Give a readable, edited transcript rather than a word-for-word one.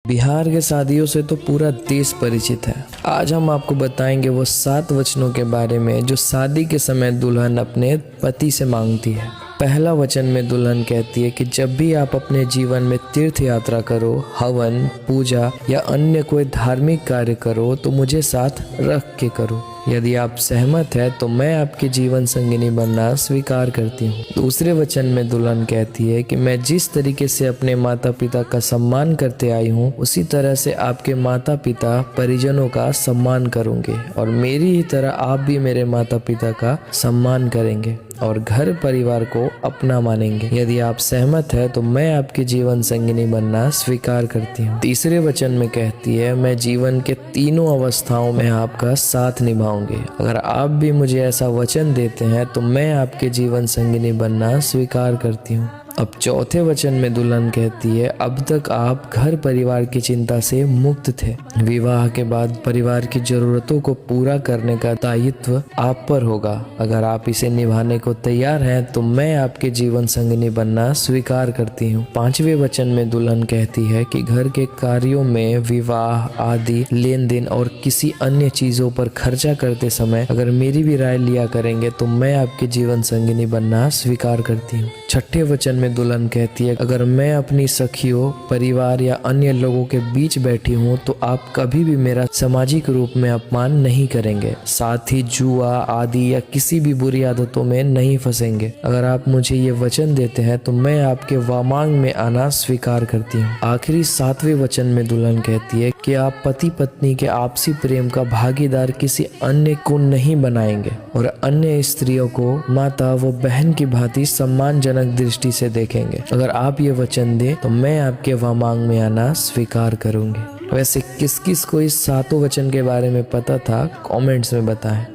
बिहार के शादियों से तो पूरा देश परिचित है। आज हम आपको बताएंगे वो 7 वचनों के बारे में जो शादी के समय दुल्हन अपने पति से मांगती है। पहला वचन में दुल्हन कहती है कि जब भी आप अपने जीवन में तीर्थ यात्रा करो, हवन, पूजा या अन्य कोई धार्मिक कार्य करो तो मुझे साथ रख के करो। यदि आप सहमत हैं तो मैं आपकी जीवन संगिनी बनना स्वीकार करती हूँ। दूसरे वचन में दुल्हन कहती है कि मैं जिस तरीके से अपने माता पिता का सम्मान करते आई हूँ उसी तरह से आपके माता पिता परिजनों का सम्मान करूँगी और मेरी ही तरह आप भी मेरे माता पिता का सम्मान करेंगे और घर परिवार को अपना मानेंगे। यदि आप सहमत हैं तो मैं आपकी जीवन संगिनी बनना स्वीकार करती हूँ। तीसरे वचन में कहती है मैं जीवन के तीनों अवस्थाओं में आपका साथ निभाऊंगी। अगर आप भी मुझे ऐसा वचन देते हैं तो मैं आपके जीवन संगिनी बनना स्वीकार करती हूँ। अब चौथे वचन में दुल्हन कहती है अब तक आप घर परिवार की चिंता से मुक्त थे। विवाह के बाद परिवार की जरूरतों को पूरा करने का दायित्व आप पर होगा। अगर आप इसे निभाने को तैयार हैं तो मैं आपके जीवन संगिनी बनना स्वीकार करती हूँ। पांचवें वचन में दुल्हन कहती है कि घर के कार्यों में विवाह आदि लेन देन और किसी अन्य चीजों पर खर्चा करते समय अगर मेरी भी राय लिया करेंगे तो मैं आपके जीवन संगिनी बनना स्वीकार करती हूँ। छठे वचन में दुल्हन कहती है अगर मैं अपनी सखियों, परिवार या अन्य लोगों के बीच बैठी हूँ तो आप कभी भी मेरा सामाजिक रूप में अपमान नहीं करेंगे, साथ ही जुआ आदि या किसी भी बुरी आदतों में नहीं फंसेंगे। अगर आप मुझे ये वचन देते हैं तो मैं आपके वामांग में आना स्वीकार करती हूँ। आखिरी 7वें वचन में दुल्हन कहती है कि आप पति पत्नी के आपसी प्रेम का भागीदार किसी अन्य को नहीं बनाएंगे और अन्य स्त्रियों को माता व बहन की भांति सम्मानजनक दृष्टि से देखेंगे। अगर आप ये वचन दें तो मैं आपके वामांग में आना स्वीकार करूंगी। वैसे किस किस को इस 7 वचन के बारे में पता था, कमेंट्स में बताएं।